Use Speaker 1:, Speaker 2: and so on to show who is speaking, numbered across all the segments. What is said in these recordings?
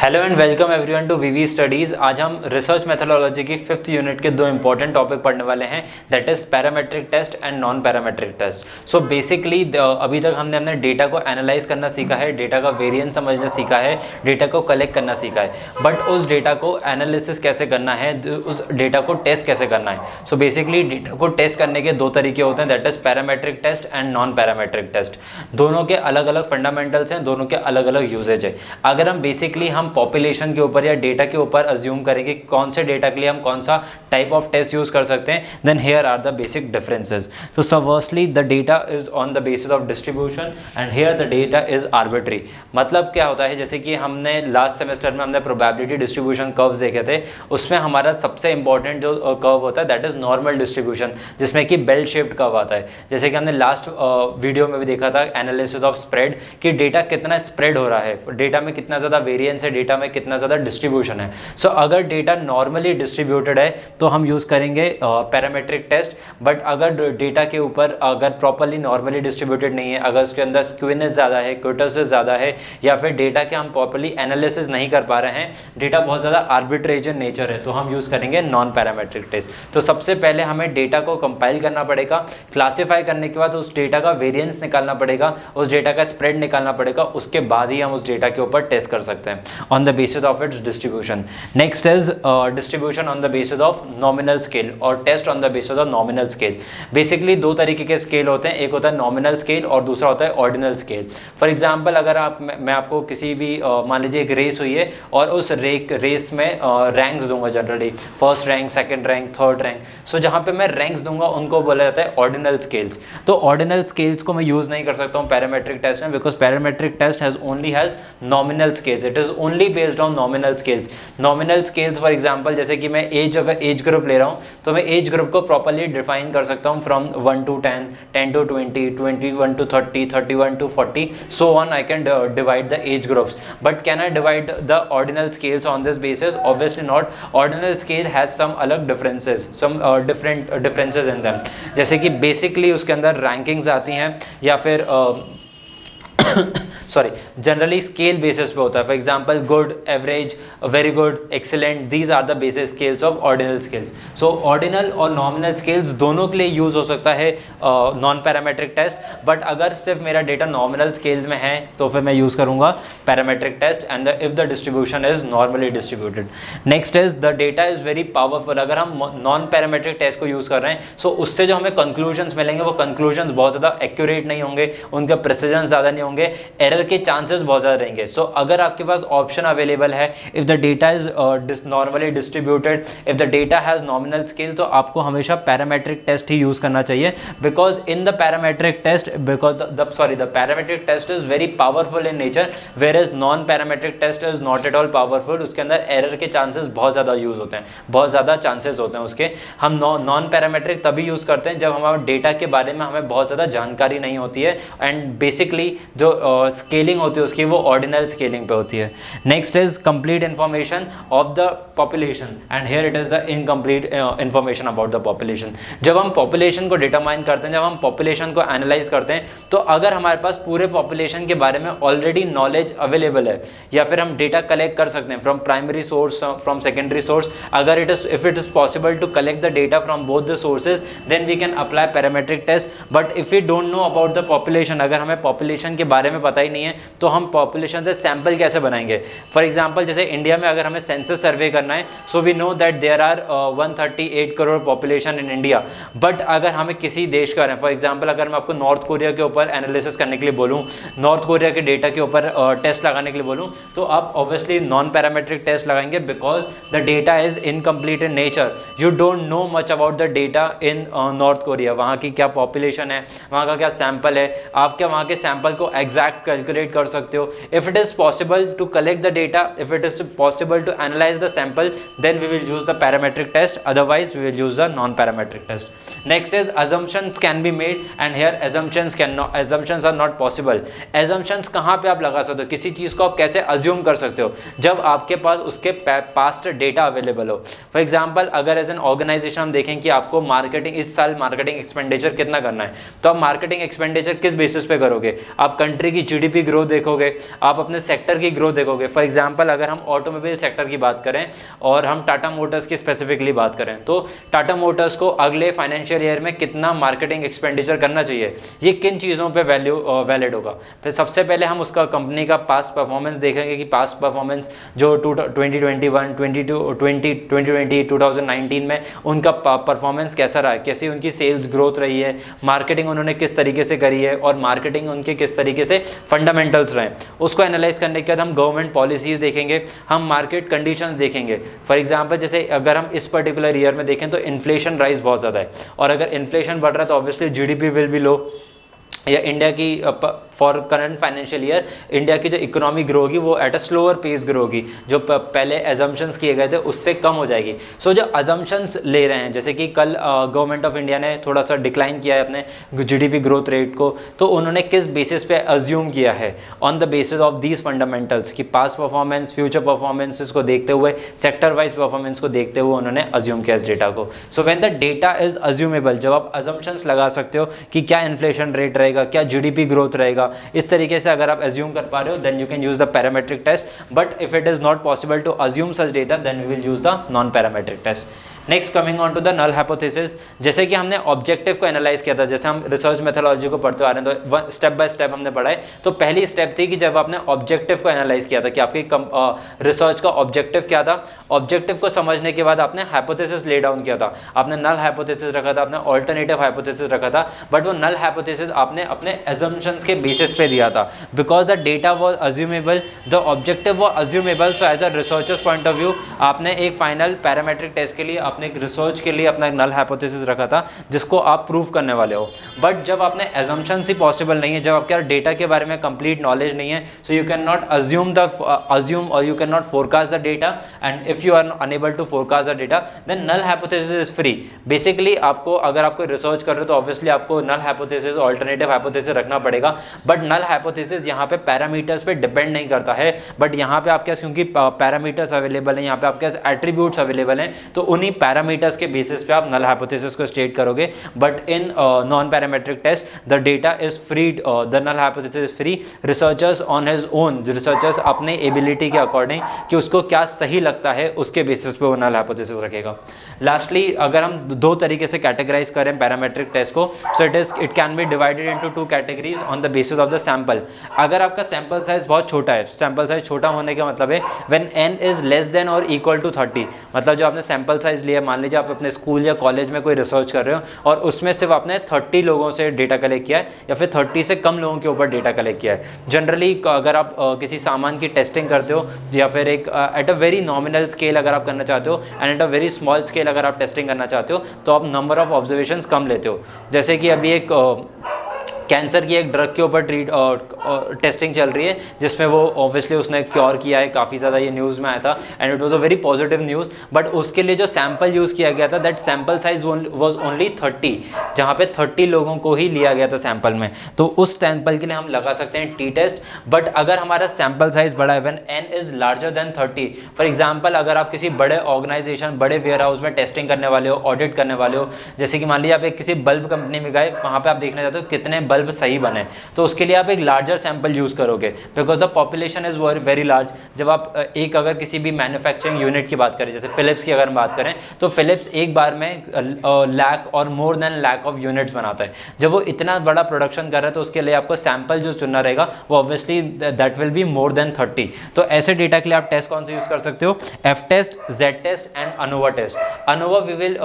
Speaker 1: Hello and welcome everyone to V V studies. आज हम research methodology की 5th यूनिट के दो इंपॉर्टेंट टॉपिक पढ़ने वाले हैं, that is parametric test and non parametric test. So basically अभी तक हमने अपने डेटा को एनालाइज करना सीखा है, डेटा का वेरिएंस समझना सीखा है, डेटा को कलेक्ट करना सीखा है, बट उस डेटा को एनालिसिस कैसे करना है, उस डेटा को टेस्ट कैसे करना है। सो बेसिकली डेटा को टेस्ट करने के दो तरीके होते हैं, that is parametric test and non parametric test. दोनों के अलग अलग फंडामेंटल्स हैं, दोनों के अलग अलग यूजेज है। अगर हम बेसिकली हम पॉपुलेशन के ऊपर या डेटा के ऊपर अज्यूम करेंगे कौन से डेटा के लिए हम कौन सा टाइप ऑफ टेस्ट यूज कर सकते हैं, then here are the basic differences. So firstly the data is on the basis of distribution and here the data is arbitrary. मतलब क्या होता है, जैसे कि हमने लास्ट सेमेस्टर में हमने प्रोबेबिलिटी डिस्ट्रीब्यूशन कर्व्स देखे थे, उसमें हमारा सबसे इंपॉर्टेंट जो कर्व होता है दैट इज नॉर्मल डिस्ट्रीब्यूशन, जिसमें कि बेल शेप्ड कर्व आता है। जैसे कि हमने लास्ट वीडियो में भी देखा था एनालिसिस ऑफ स्प्रेड, कि डेटा कितना स्प्रेड हो रहा है, डेटा में कितना ज़्यादा वेरिएंस है, डेटा में कितना ज़्यादा डिस्ट्रीब्यूशन है। सो अगर डेटा नॉर्मली डिस्ट्रीब्यूटेड है तो हम यूज़ करेंगे पैरामेट्रिक टेस्ट, बट अगर डेटा के ऊपर अगर प्रॉपरली नॉर्मली डिस्ट्रीब्यूटेड नहीं है, अगर उसके अंदर स्क्यूनेस ज़्यादा है, कर्टोसिस ज़्यादा है, या फिर डेटा के हम प्रॉपरली एनालिसिस नहीं कर पा रहे हैं, डेटा बहुत ज़्यादा आर्बिट्रेरी इन नेचर है, तो हम यूज़ करेंगे नॉन पैरामेट्रिक टेस्ट। तो सबसे पहले हमें डेटा को कंपाइल करना पड़ेगा, क्लासीफाई करने के बाद उस डेटा का वेरिएंस निकालना पड़ेगा, उस डेटा का स्प्रेड निकालना पड़ेगा, उसके बाद ही हम उस डेटा के ऊपर टेस्ट कर सकते हैं on the basis of its distribution. Next is distribution on the basis of nominal scale और test on the basis of nominal scale. Basically दो तरीके के स्केल होते हैं, एक होता है नॉमिनल स्केल और दूसरा होता है ऑर्डिनल स्केल। फॉर एग्जांपल अगर मैं आपको किसी भी मान लीजिए एक रेस हुई है और उस रेस में रैंक्स दूंगा, generally first rank, second rank, third rank, so जहाँ पे मैं रैंक्स दूंगा उनको बोला जाता है ऑर्डिनल स्केल्स। तो ऑर्डिनल स्केल्स को मैं यूज नहीं कर सकता हूँ पैरामेट्रिक टेस्ट में, because parametric test only has nominal scales, it is only based on nominal scales. Nominal scales for example जैसे कि मैं अगर एज ग्रुप ले रहा हूँ तो मैं एज ग्रुप को प्रॉपर्ली डिफाइन कर सकता हूँ from 1 to 10, 10 to 20, 21 to 30, 31 to 40, so on I can divide the age groups. But can I divide the ordinal scales on this basis? Obviously not. Ordinal scale has some अलग differences, some differences in them. जैसे कि basically उसके अंदर rankings आती हैं या फिर sorry generally scale basis पे होता है। For example good, average, very good, excellent, these are the basic scales of ordinal scales. So ordinal और नॉमिनल स्केल्स दोनों के लिए यूज हो सकता है नॉन पैरामेट्रिक टेस्ट, बट अगर सिर्फ मेरा डेटा नॉमिनल स्केल्स में है तो फिर मैं यूज करूंगा parametric test and if the distribution is normally distributed. Next is the data is very powerful. अगर हम नॉन पैरामेट्रिक टेस्ट को यूज कर रहे हैं सो उससे जो हमें कंक्लूजन्स मिलेंगे वो कंक्लूजन्स बहुत ज़्यादा एक्यूरेट नहीं होंगे, उनका प्रिसीजन ज़्यादा नहीं होंगे, एरर के चांसेस बहुत ज़्यादा रहेंगे। सो अगर आपके पास ऑप्शन अवेलेबल है, if the data is normally distributed, if the data has nominal scale, तो आपको हमेशा पैरामेट्रिक टेस्ट ही यूज करना चाहिए, because in the parametric test the parametric test is very powerful in nature, where is non parametric test is not at all powerful. उसके अंदर error के chances बहुत ज़्यादा यूज होते हैं, बहुत ज़्यादा चांसेस होते हैं उसके। हम नॉन पैरामेट्रिक तभी यूज करते हैं जब हमारे डेटा के बारे में हमें बहुत ज़्यादा जानकारी नहीं होती है, एंड बेसिकली जो स्केलिंग होती है उसकी वो ऑर्डिनल स्केलिंग पे होती है। Next is complete information of the population and here it is the incomplete information about the population. जब हम पॉपुलेशन को डिटरमाइन करते हैं, जब हम पॉपुलेशन को एनालाइज करते हैं, तो अगर हमारे पास पूरे पॉपुलेशन के बारे में ऑलरेडी नॉलेज अवेलेबल है या फिर हम डेटा कलेक्ट कर सकते हैं from primary source, from secondary source, अगर if it is possible to collect the data from both the sources, then we can apply parametric test. But if we don't know about the population, अगर हमें population के बारे में पता ही नहीं है तो हम पॉपुलेशन से सैंपल कैसे बनाएंगे। फॉर एग्जांपल जैसे इंडिया में अगर हमें सेंसस सर्वे करना है, so we know that there are 138 crore population in India, but अगर हमें किसी देश का फॉर एग्जांपल अगर मैं आपको नॉर्थ कोरिया के ऊपर एनालिसिस करने के लिए बोलूँ, नॉर्थ कोरिया के डेटा के ऊपर टेस्ट लगाने के लिए बोलूँ, तो आप ऑब्वियसली नॉन पैरामेट्रिक टेस्ट लगाएंगे, because the data is incomplete in nature, you don't know much about the data in north Korea, वहाँ की क्या पॉपुलेशन है, वहाँ का क्या सैंपल है, आप क्या वहाँ के सैंपल को एग्जैक्ट कैलकुलेट कर सकते हो। If it is possible to collect the data, if it is possible to analyse the sample, then we will use the parametric test, otherwise we will use the non parametric test. Next is assumptions can be made and here assumptions are not possible। assumptions कहाँ पे आप लगा सकते हो, किसी चीज़ को आप कैसे assume कर सकते हो जब आपके पास उसके पास्ट डेटा अवेलेबल हो। फॉर एग्जाम्पल अगर एज एन ऑर्गेनाइजेशन हम देखें कि आपको मार्केटिंग इस साल मार्केटिंग एक्सपेंडिचर कितना करना है, तो आप मार्केटिंग एक्सपेंडिचर किस बेसिस पे करोगे, आप कंट्री की जीडीपी ग्रोथ देखोगे, आप अपने सेक्टर की ग्रोथ देखोगे। फॉर एग्जांपल अगर हम ऑटोमोबाइल सेक्टर की बात करें और हम टाटा मोटर्स की स्पेसिफिकली बात करें, तो टाटा मोटर्स को अगले फाइनेंशियल ईयर में कितना मार्केटिंग एक्सपेंडिचर करना चाहिए, ये किन चीज़ों पे वैलिड होगा। फिर सबसे पहले हम उसका कंपनी का पास्ट परफॉर्मेंस देखेंगे कि पास्ट परफॉर्मेंस जो 2021, 2020, 2019 में उनका परफॉर्मेंस कैसा रहा है, कैसी उनकी सेल्स ग्रोथ रही है, मार्केटिंग उन्होंने किस तरीके से करी है और मार्केटिंग उनके किस तरीके से फंडामेंटल्स रहे। उसको एनालाइज करने के बाद हम गवर्नमेंट पॉलिसीज देखेंगे, हम मार्केट कंडीशंस देखेंगे। फॉर एग्जांपल जैसे अगर हम इस पर्टिकुलर ईयर में देखें तो इन्फ्लेशन राइज बहुत ज़्यादा है, और अगर इन्फ्लेशन बढ़ रहा है तो obviously GDP will be low, या इंडिया की for current financial year India की जो इकोनॉमी ग्रो होगी वो at a slower pace grow होगी, जो पहले एजम्पशंस किए गए थे उससे कम हो जाएगी। सो जो एजम्पशंस ले रहे हैं, जैसे कि कल गवर्नमेंट ऑफ इंडिया ने थोड़ा सा डिक्लाइन किया है अपने जीडीपी ग्रोथ रेट को, तो उन्होंने किस बेसिस पे अज्यूम किया है, on the basis of these fundamentals की पास्ट परफॉर्मेंस, फ्यूचर परफॉर्मेंसेस को देखते हुए, सेक्टर वाइज परफॉर्मेंस को देखते हुए उन्होंने अज्यूम किया इस डेटा को। So when the data is assumable, जब आप अजम्पशंस लगा सकते हो कि क्या इन्फ्लेशन रेट रहेगा, क्या जीडीपी ग्रोथ रहेगा, इस तरीके से अगर आप अज्यूम कर पा रहे हो, then you can use the parametric test. But if it is not possible to assume such data, then we will use the non parametric test. Next coming on to the null hypothesis, जैसे कि हमने objective को analyse किया था, जैसे हम research methodology को पढ़ते आ रहे हैं तो स्टेप बाय स्टेप हमने पढ़ा है। तो पहली स्टेप थी कि जब आपने ऑब्जेक्टिव को एनालाइज किया था कि आपकी रिसर्च का ऑब्जेक्टिव क्या था, ऑब्जेक्टिव को समझने के बाद आपने हाइपोथेसिस ले डाउन किया था, आपने नल हाइपोथेसिस रखा था, आपने ऑल्टरनेटिव हाइपोथेसिस रखा था, बट वो नल हाइपोथेसिस आपने अपने एजम्पशंस के बेसिस पे दिया था, because the data was assumable, the objective was assumable. So as a researchers point of view आपने एक फाइनल पैरामेट्रिक टेस्ट के लिए, अपने एक रिसर्च के लिए अपना एक नल हाइपोथेसिस रखा था जिसको आप प्रूव करने वाले हो। बट जब आपने एजम्पशंस ही पॉसिबल नहीं है, जब आपके डेटा के बारे में कंप्लीट नॉलेज नहीं है, so you can not assume और you can not forecast the data, and if you are unable to forecast the data then null hypothesis is free. Basically आपको, अगर आपको रिसर्च कर रहे हो तो ऑब्वियसली आपको नल हाइपोथेसिस, ऑल्टरनेटिव हाइपोथेसिस रखना पड़ेगा, बट नल हाइपोथेसिस यहाँ पे पैरामीटर्स पे डिपेंड नहीं करता है, बट यहाँ पे आपके क्योंकि पैरामीटर्स अवेलेबल हैं, यहाँ पे आपके एट्रीब्यूट्स अवेलेबल हैं, तो उन्हीं पैरामीटर्स के बेसिस पे आप नल हाइपोथेसिस को स्टेट करोगे। But in non parametric test the data is free, the null hypothesis is free, researchers on his own, researchers अपने एबिलिटी के अकॉर्डिंग कि उसको क्या सही लगता है उसके बेसिस पे वो नल हाइपोथेसिस रखेगा। लास्टली अगर हम दो तरीके से कैटेगराइज करें पैरामेट्रिक टेस्ट को, so it can be divided into two categories on the basis of the sample. अगर आपका सैंपल साइज बहुत छोटा है, सैंपल साइज छोटा होने का मतलब है when n is less than और इक्वल टू 30, मतलब जो आपने सैंपल साइज लिया, मान लीजिए आप अपने स्कूल या कॉलेज में कोई रिसर्च कर रहे हो और उसमें सिर्फ आपने 30 लोगों से डेटा कलेक्ट किया है या फिर 30 से कम लोगों के ऊपर डेटा कलेक्ट किया है। जनरली अगर आप किसी सामान की टेस्टिंग करते हो या फिर एक at a very nominal scale अगर आप करना चाहते हो and at a very small scale अगर आप टेस्टिंग करना चाहते हो, तो आप नंबर ऑफ ऑब्जर्वेशंस कम लेते हो। जैसे कि अभी एक कैंसर की एक ड्रग के ऊपर टेस्टिंग चल रही है जिसमें वो ऑब्वियसली उसने क्योर किया है, काफ़ी ज़्यादा ये न्यूज़ में आया था and it was a very positive news. But उसके लिए जो सैंपल यूज़ किया गया था that sample size was only 30, जहाँ पे 30 लोगों को ही लिया गया था सैंपल में, तो उस सैंपल के लिए हम लगा सकते हैं टी टेस्ट। बट अगर हमारा सैंपल साइज बड़ा है, when n is larger than 30, for example अगर आप किसी बड़े ऑर्गेनाइजेशन, बड़े वेयर हाउस में टेस्टिंग करने वाले हो, ऑडिट करने वाले हो, जैसे कि मान लीजिए आप एक किसी बल्ब कंपनी में गए, वहाँ पर आप देखना चाहते हो कितने बल्ब सही बने, तो उसके लिए आप एक लार्जर सैंपल यूज करोगे because the population is very large. जब आप एक अगर किसी भी मैन्युफैक्चरिंग यूनिट की बात करें, जैसे फिलिप्स की अगर बात करें, तो फिलिप्स एक बार में लाख और more than lakh of units बनाता है। जब वो इतना बड़ा प्रोडक्शन कर रहा है तो उसके लिए आपको सैंपल जो चुनना रहेगा वो obviously that will be more than 30। तो ऐसे डेटा के लिए आप टेस्ट कौन से यूज कर सकते हो? F test, Z test and ANOVA test. ANOVA we will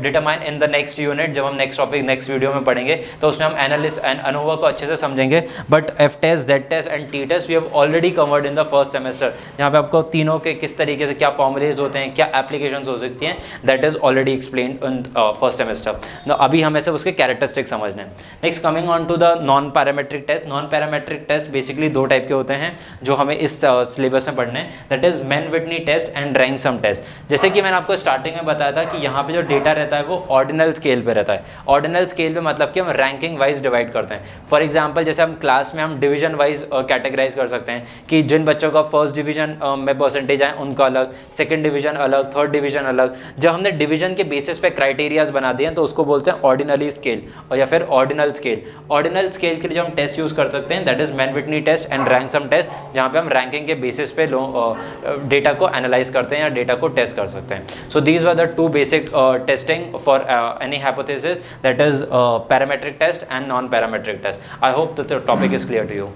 Speaker 1: determine in the next unit, जब हम नेक्स्ट टॉपिक नेक्स्ट वीडियो में पढ़ेंगे तो उसमें हम एनालिस्ट एंड अनोवा को अच्छे से समझेंगे। But F test, Z test and T test we have already covered in the first semester, जहाँ पे आपको तीनों के किस तरीके से क्या फॉर्मुलेज होते हैं, क्या एप्लीकेशंस हो सकती हैं, that is already explained in first semester. अभी हमें सिर्फ उसके कैरेक्टरिस्टिक समझने हैं। Next coming on to the non parametric test. Non parametric test basically दो टाइप के होते हैं जो हमें इस सिलेबस में पढ़ने हैं, that is Mann Whitney test and rank sum test. जैसे कि मैंने आपको स्टार्टिंग में बताया था कि यहाँ पे जो डेटा रहता है वो ऑर्डिनल स्केल पे रहता है। ऑर्डिनल स्केल पे मतलब कि हम रैंकिंग वाइज डिवाइड डिवाइड करते हैं। फॉर एग्जाम्पल जैसे हम क्लास में हम डिवीजन वाइज कैटेगराइज कर सकते हैं कि जिन बच्चों का फर्स्ट डिवीजन में परसेंटेज आए उनका अलग, सेकंड डिवीजन अलग, थर्ड डिवीजन अलग। जब हमने डिवीजन के बेसिस पे क्राइटेरियाज बना दिए तो उसको बोलते हैं ऑर्डिनली स्केल और या फिर ऑर्डिनल स्केल। ऑर्डिनल स्केल के लिए जो हम टेस्ट यूज कर सकते हैं that is Mann Whitney test and rank sum test, जहाँ पे हम रैंकिंग के बेसिस पे डेटा को एनालाइज करते हैं या डेटा को टेस्ट कर सकते हैं। So these were the two basic testing for any hypothesis, that is parametric test and non parametric test. I hope that the topic is clear to you.